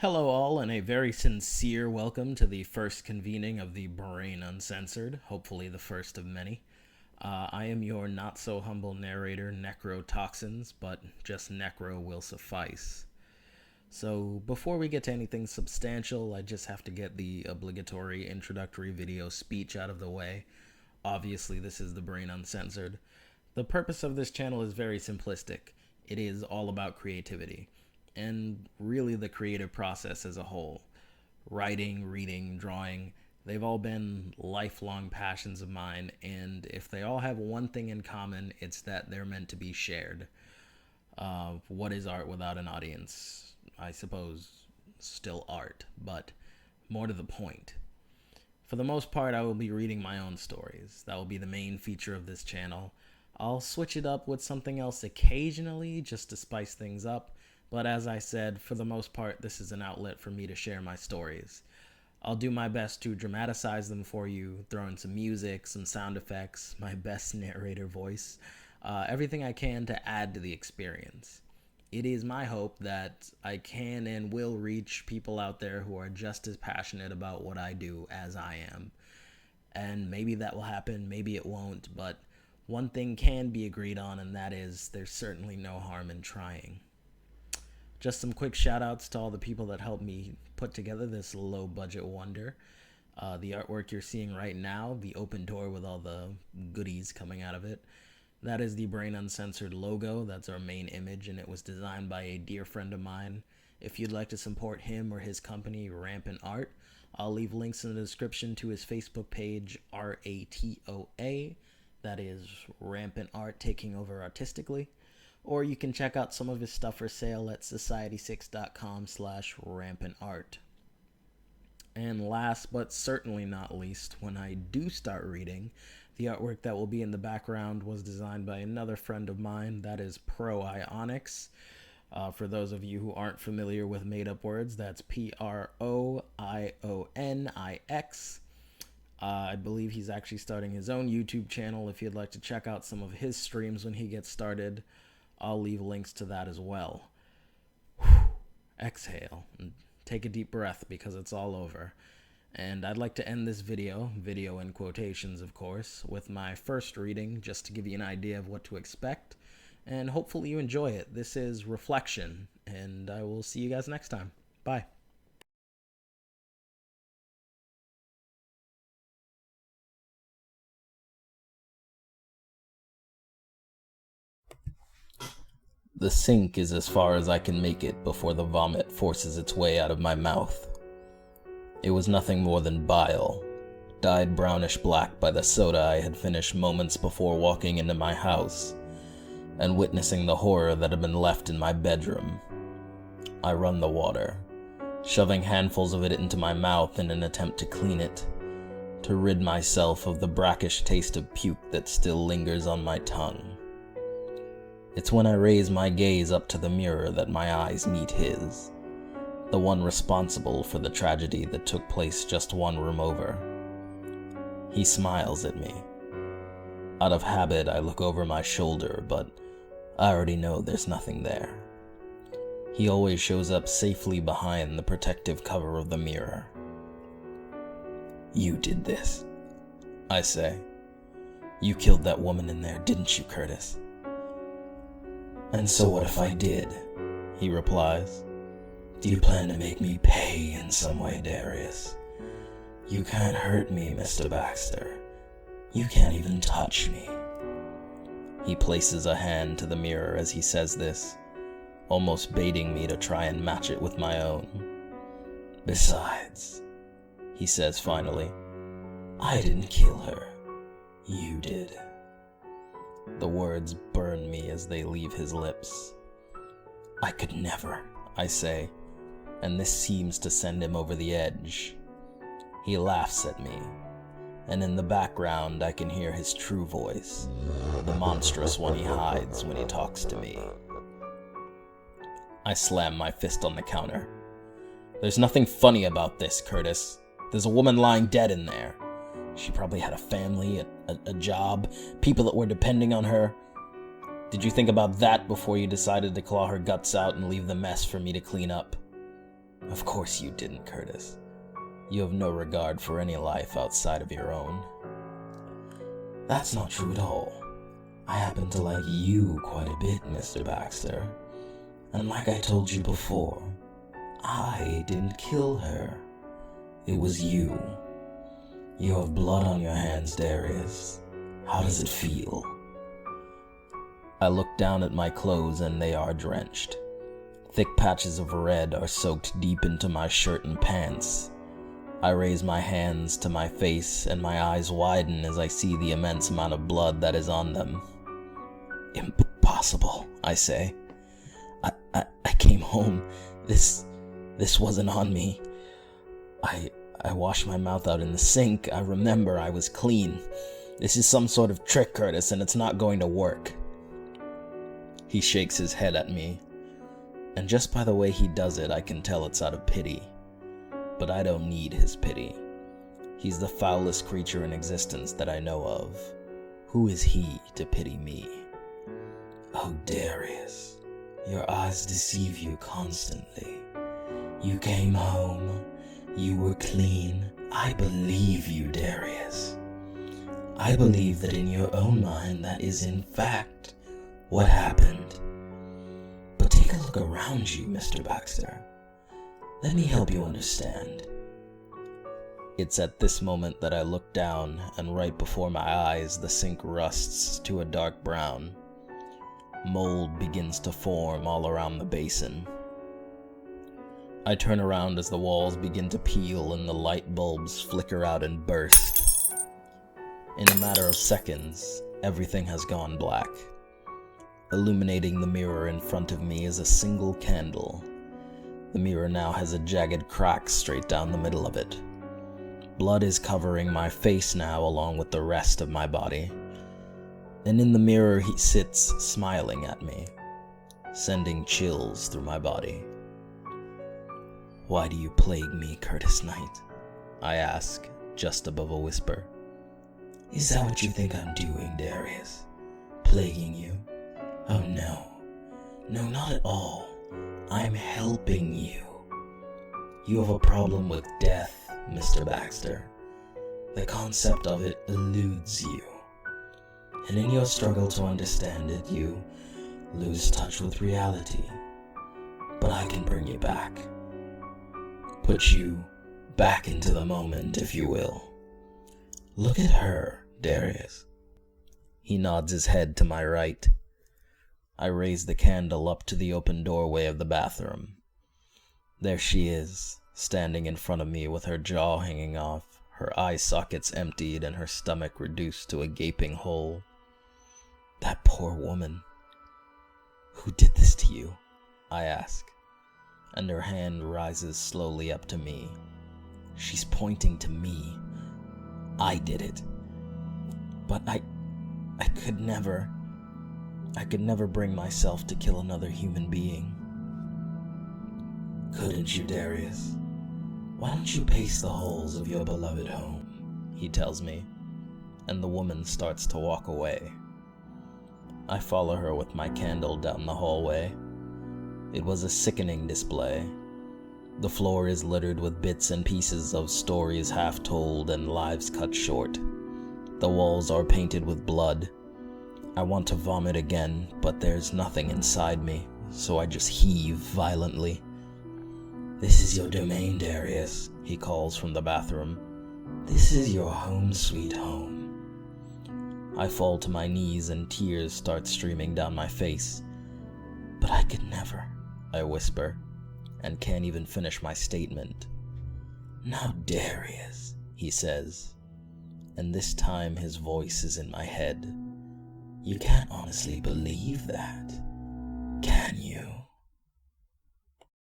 Hello, all, and a very sincere welcome to the first convening of the Brain Uncensored, hopefully the first of many. I am your not so humble narrator, Necrotoxins, but just Necro will suffice. So, before we get to anything substantial, I just have to get the obligatory introductory video speech out of the way. Obviously, this is the Brain Uncensored. The purpose of this channel is very simplistic. It is all about creativity, and really the creative process as a whole. Writing, reading, drawing, they've all been lifelong passions of mine, and if they all have one thing in common, it's that they're meant to be shared. What is art without an audience? I suppose still art, but more to the point. For the most part, I will be reading my own stories. That will be the main feature of this channel. I'll switch it up with something else occasionally just to spice things up, but as I said, for the most part, this is an outlet for me to share my stories. I'll do my best to dramatize them for you, throw in some music, some sound effects, my best narrator voice, everything I can to add to the experience. It is my hope that I can and will reach people out there who are just as passionate about what I do as I am. And maybe that will happen, maybe it won't, but one thing can be agreed on, and that is there's certainly no harm in trying. Just some quick shout outs to all the people that helped me put together this low budget wonder. The artwork you're seeing right now, the open door with all the goodies coming out of it, that is the Brain Uncensored logo. That's our main image, and it was designed by a dear friend of mine. If you'd like to support him or his company, Rampant Art, I'll leave links in the description to his Facebook page, RATOA. That is Rampant Art Taking Over Artistically. Or you can check out some of his stuff for sale at society6.com/rampantart. And last but certainly not least, when I do start reading, the artwork that will be in the background was designed by another friend of mine, that is Proionix. For those of you who aren't familiar with made-up words, that's Proionix. I believe he's actually starting his own YouTube channel. If you'd like to check out some of his streams when he gets started, I'll leave links to that as well. Exhale and take a deep breath because it's all over. And I'd like to end this video in quotations of course, with my first reading just to give you an idea of what to expect. And hopefully you enjoy it. This is Reflection, and I will see you guys next time. Bye. The sink is as far as I can make it before the vomit forces its way out of my mouth. It was nothing more than bile, dyed brownish black by the soda I had finished moments before walking into my house and witnessing the horror that had been left in my bedroom. I run the water, shoving handfuls of it into my mouth in an attempt to clean it, to rid myself of the brackish taste of puke that still lingers on my tongue. It's when I raise my gaze up to the mirror that my eyes meet his, the one responsible for the tragedy that took place just one room over. He smiles at me. Out of habit, I look over my shoulder, but I already know there's nothing there. He always shows up safely behind the protective cover of the mirror. "You did this," I say. "You killed that woman in there, didn't you, Curtis?" "And so what if I did?" he replies. "Do you plan to make me pay in some way, Darius? You can't hurt me, Mr. Baxter. You can't even touch me." He places a hand to the mirror as he says this, almost baiting me to try and match it with my own. "Besides," he says finally, "I didn't kill her. You did." The words burn me as they leave his lips. "I could never," I say, and this seems to send him over the edge. He laughs at me, and in the background I can hear his true voice, the monstrous one he hides when he talks to me. I slam my fist on the counter. "There's nothing funny about this, Curtis. There's a woman lying dead in there. She probably had a family, a job, people that were depending on her. Did you think about that before you decided to claw her guts out and leave the mess for me to clean up?" Of course you didn't, Curtis. You have no regard for any life outside of your own. That's not true at all. I happen to like you quite a bit, Mr. Baxter. And like I told you before, I didn't kill her. It was you. You have blood on your hands, Darius. How does it feel? I look down at my clothes and they are drenched. Thick patches of red are soaked deep into my shirt and pants. I raise my hands to my face and my eyes widen as I see the immense amount of blood that is on them. Impossible, I say. I came home. This wasn't on me. I washed my mouth out in the sink. I remember I was clean. This is some sort of trick, Curtis, and it's not going to work. He shakes his head at me, and just by the way he does it, I can tell it's out of pity. But I don't need his pity. He's the foulest creature in existence that I know of. Who is he to pity me? Oh, Darius, your eyes deceive you constantly. You came home. You were clean. I believe you, Darius. I believe that in your own mind that is in fact what happened. But take a look around you, Mr. Baxter. Let me help you understand. It's at this moment that I look down, and right before my eyes, the sink rusts to a dark brown. Mold begins to form all around the basin. I turn around as the walls begin to peel and the light bulbs flicker out and burst. In a matter of seconds, everything has gone black. Illuminating the mirror in front of me is a single candle. The mirror now has a jagged crack straight down the middle of it. Blood is covering my face now along with the rest of my body. And in the mirror he sits smiling at me, sending chills through my body. Why do you plague me, Curtis Knight? I ask, just above a whisper. Is that what you think I'm doing, Darius? Plaguing you? Oh no. No, not at all. I'm helping you. You have a problem with death, Mr. Baxter. The concept of it eludes you. And in your struggle to understand it, you lose touch with reality. But I can bring you back. Put you back into the moment, if you will. Look at her, Darius. He nods his head to my right. I raise the candle up to the open doorway of the bathroom. There she is, standing in front of me with her jaw hanging off, her eye sockets emptied, and her stomach reduced to a gaping hole. That poor woman. Who did this to you? I ask, and her hand rises slowly up to me. She's pointing to me. I did it. But I could never bring myself to kill another human being. Couldn't you, Darius? Why don't you pace the halls of your beloved home? He tells me, and the woman starts to walk away. I follow her with my candle down the hallway. It was a sickening display. The floor is littered with bits and pieces of stories half told and lives cut short. The walls are painted with blood. I want to vomit again, but there's nothing inside me, so I just heave violently. This is your domain, Darius, he calls from the bathroom. This is your home sweet home. I fall to my knees and tears start streaming down my face. But I could never, I whisper, and can't even finish my statement. Now, Darius, he says, and this time his voice is in my head. You can't honestly believe that, can you?